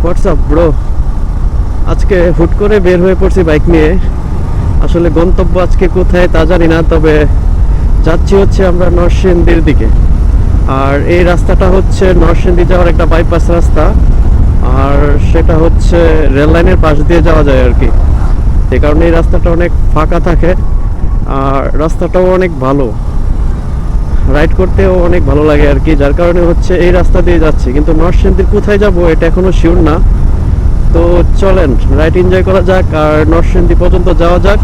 WhatsApp bro, আজকে হুট করে বের হয়ে পড়ছি বাইক নিয়ে। আসলে গন্তব্য আজকে কোথায় তা জানি না, তবে যাচ্ছি হচ্ছে আমরা নরসিংদীর দিকে। আর এই রাস্তাটা হচ্ছে নরসিংদী যাওয়ার একটা বাইপাস রাস্তা, আর সেটা হচ্ছে রেল লাইনের পাশ দিয়ে যাওয়া যায় আর কি। সে কারণে এই রাস্তাটা অনেক ফাঁকা থাকে, আর রাস্তাটাও অনেক ভালো, রাইড করতেও অনেক ভালো লাগে আর কি। যার কারণে হচ্ছে এই রাস্তা দিয়ে যাচ্ছি, কিন্তু নরসিংদীর কোথায় যাব এটা এখনো শিওর না। তো চলেন রাইড এনজয় করা যাক আর নরসিংদী পর্যন্ত যাওয়া যাক।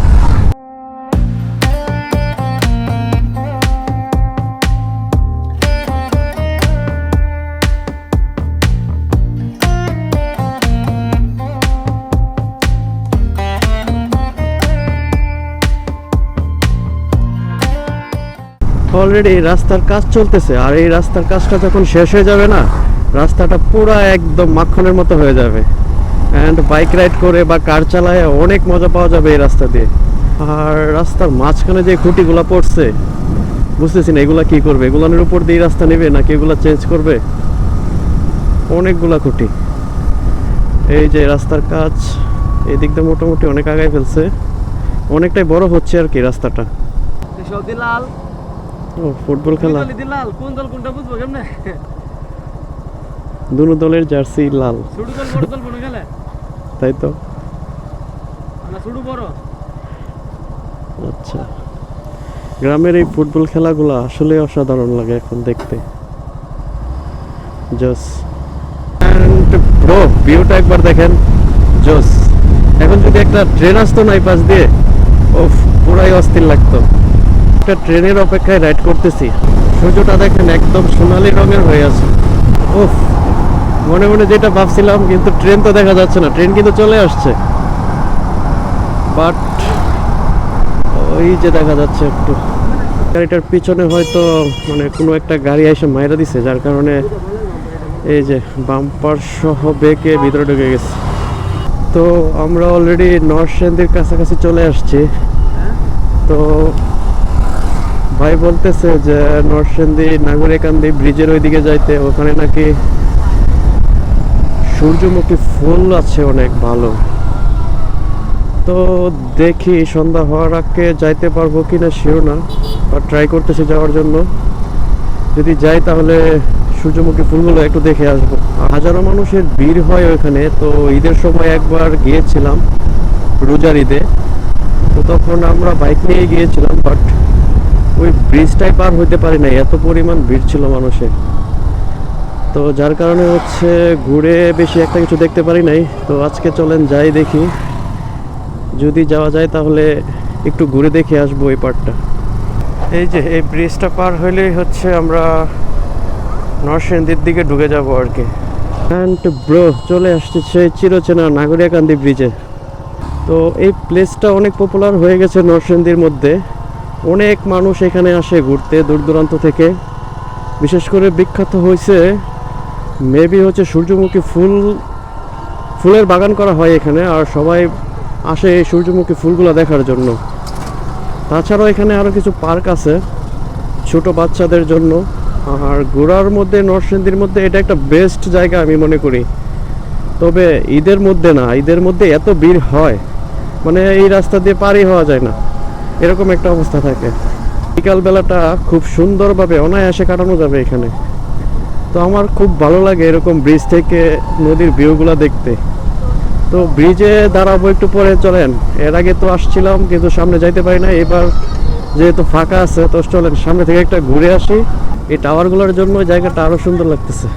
অলরেডি রাস্তার কাজ চলতেছে, আর এই রাস্তার কাজটা যখন শেষ হয়ে যাবে না, রাস্তাটা পুরো একদম মাখনের মতো হয়ে যাবে। অ্যান্ড বাইক রাইড করে বা কার চালায় অনেক মজা পাওয়া যাবে এই রাস্তা দিয়ে। আর রাস্তার মাঝখানে যে খুঁটিগুলো পড়ছে, বুঝতেছি না এগুলা কি করবে, এগুলার উপর দিয়ে রাস্তা নেবে নাকি এগুলা চেঞ্জ করবে। অনেকগুলা খুঁটি, এই যে রাস্তার কাজ এই দিক দিয়ে মোটামুটি অনেক আগায় ফেলছে, অনেকটাই বড় হচ্ছে আর কি রাস্তাটা। ও ফুটবল খেলা, কোন দল কোনটা বুঝবো কেমনে? দুনো দলের জার্সি লাল, ছোট দল বড় দল কোন খেলে? তাই তো। না ছোট বড়। আচ্ছা, গ্রামের এই ফুটবল খেলাগুলো আসলে অসাধারণ লাগে এখন দেখতে। জোস। এন্ড ব্রো, ভিউটা একবার দেখেন, জোস। এখন যদি একটা ট্রেন আসতো না এই পাশ দিয়ে, ওফ পুরাই অস্থির লাগতো। একটা ট্রেনের অপেক্ষায় রাইড করতেছি, সূর্যটা দেখেন একদম সোনালী রঙের হয়ে আছে। ওফ, মনে মনে যেটা ভাবছিলাম, কিন্তু ট্রেন তো দেখা যাচ্ছে না, ট্রেন কিন্তু চলে আসছে, বাট ওই যে দেখা যাচ্ছে একটু। গাড়িটার পিছনে হয়তো মানে কোনো একটা গাড়ি এসে মাইরা দিছে, যার কারণে এই যে বাম্পার সহ বেঁকে ভিতরে ঢুকে গেছে। তো আমরা অলরেডি নরসিংদীর কাছাকাছি চলে আসছি। তো ভাই বলতেছে যে নরসিংদী নাগরিকান্দি ব্রিজের ওইদিকে যাইতে, ওখানে নাকি সূর্যমুখী ফুল আছে অনেক ভালো। তো দেখি সন্ধ্যা হওয়ার আগে যাইতে পারবো কিনা শিওর না, আর ট্রাই করতেছি যাওয়ার জন্য। যদি যাই তাহলে সূর্যমুখী ফুলগুলো একটু দেখে আসবো। হাজারো মানুষের ভিড় হয় ওইখানে। তো ঈদের সময় একবার গিয়েছিলাম, রোজার ঈদে, তো তখন আমরা বাইক নিয়ে গিয়েছিলাম, বাট ওই ব্রিজটাই পার হইতে পারি নাই, এত পরিমাণ ভিড় ছিল মানুষের। তো যার কারণে হচ্ছে ঘুরে বেশি একটা কিছু দেখতে পারি নাই। তো আজকে চলেন যাই দেখি, যদি যাওয়া যায় তাহলে একটু ঘুরে দেখে আসবো এই পার্টটা। এই যে এই ব্রিজটা পার হইলেই হচ্ছে আমরা নরসিংদীর দিকে ঢুকে যাবো আর কি। অ্যান্ড ব্রো, চলে আসছে সেই চিরচেনা নাগরিকান্দি ব্রিজে। তো এই প্লেসটা অনেক পপুলার হয়ে গেছে নরসিংদীর মধ্যে, অনেক মানুষ এখানে আসে ঘুরতে দূর দূরান্ত থেকে। বিশেষ করে বিখ্যাত হয়েছে মেবি হচ্ছে সূর্যমুখী ফুলের বাগান করা হয় এখানে, আর সবাই আসে এই সূর্যমুখী ফুলগুলো দেখার জন্য। তাছাড়াও এখানে আরও কিছু পার্ক আছে ছোট বাচ্চাদের জন্য। আর ঘোরার মধ্যে নরসিংদীর মধ্যে এটা একটা বেস্ট জায়গা আমি মনে করি। তবে ঈদের মধ্যে না, ঈদের মধ্যে এত ভিড় হয়, মানে এই রাস্তা দিয়ে পারই হওয়া যায় না, এরকম একটা অবস্থা থাকে। বিকালবেলাটা খুব সুন্দরভাবে অনায়াসে কাটানো যাবে এখানে। তো আমার খুব ভালো লাগে এরকম ব্রিজ থেকে নদীর ভিউগুলো দেখতে। তো ব্রিজে দাঁড়াবো একটু পরে, চলেন। এর আগে তো আসছিলাম কিন্তু সামনে যাইতে পারি না, এবার যেহেতু ফাঁকা আছে তো চলেন সামনে থেকে একটা ঘুরে আসি। এই টাওয়ারগুলোর জন্য জায়গাটা আরো সুন্দর লাগতেছে।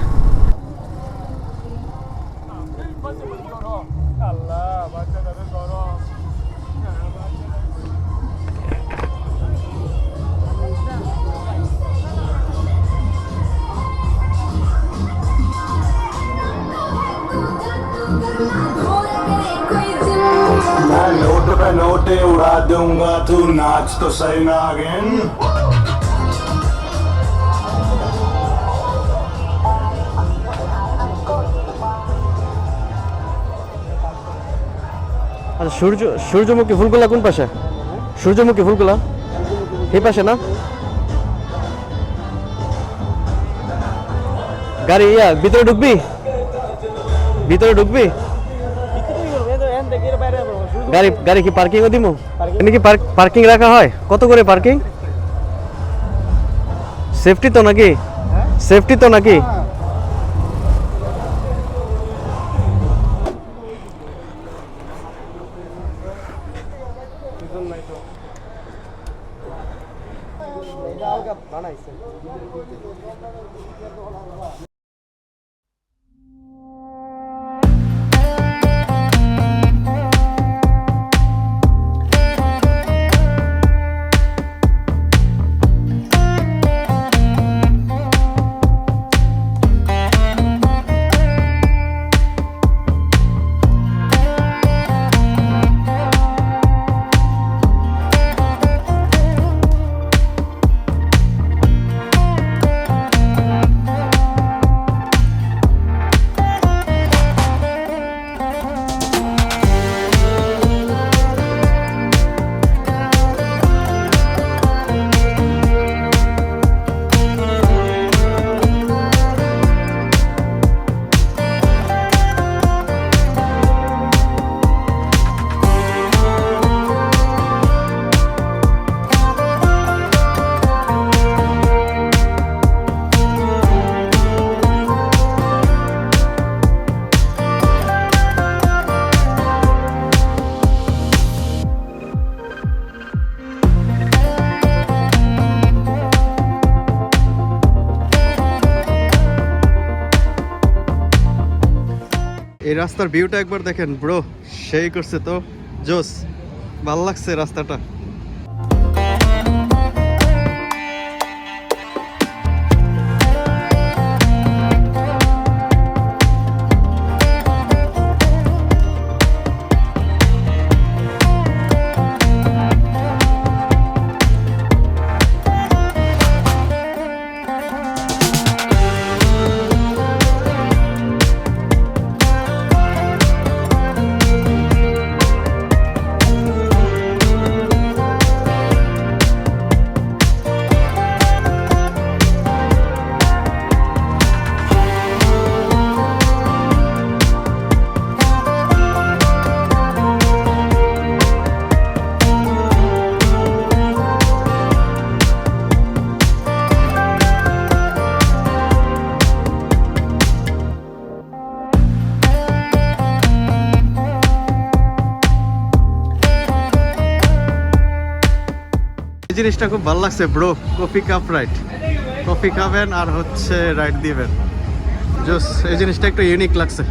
मैं नोट पे नोटे उड़ा दूंगा, तू नाच तो सही नागिन। আচ্ছা, সূর্যমুখী ফুলগুলা কোন পাশে? সূর্যমুখী ফুলগুলা এই পাশে না? গাড়ি ভিতরে ঢুকবি? ভিতরে ঢুকবি? গাড়ি গাড়ি কি পার্কিংও দিমু? এখানে কি পার্কিং রাখা হয়? কত করে পার্কিং? সেফটি তো নাকি? সেফটি তো নাকি? এই রাস্তার ভিউটা একবার দেখেন ব্রো, সেই করছে তো, জোস, ভাল লাগছে রাস্তাটা। এই জিনিসটা খুব ভালো লাগছে bro, coffee cup ride, coffee খাবেন আর হচ্ছে রাইড দিবেন, জোস। এই জিনিসটা একটু ইউনিক লাগছে।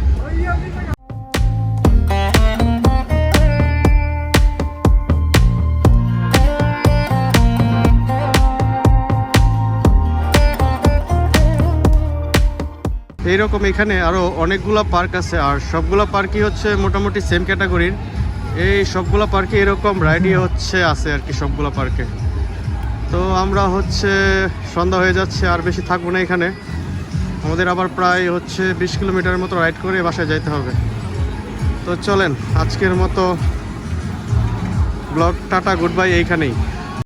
এইরকম এখানে আরো অনেকগুলা পার্ক আছে, আর সবগুলা পার্কই হচ্ছে মোটামুটি সেম ক্যাটাগরির। এই সবগুলা পার্কে এরকম রাইডই হচ্ছে আছে আর কি, সবগুলা পার্কে। তো আমরা হচ্ছে সন্ধ্যা হয়ে যাচ্ছে, আর বেশি থাকবো না এখানে। আমাদের আবার প্রায় হচ্ছে 20 কিলোমিটারের মতো রাইড করে বাসায় যাইতে হবে। তো চলেন আজকের মতো ব্লগ টাটা গুড বাই এইখানেই।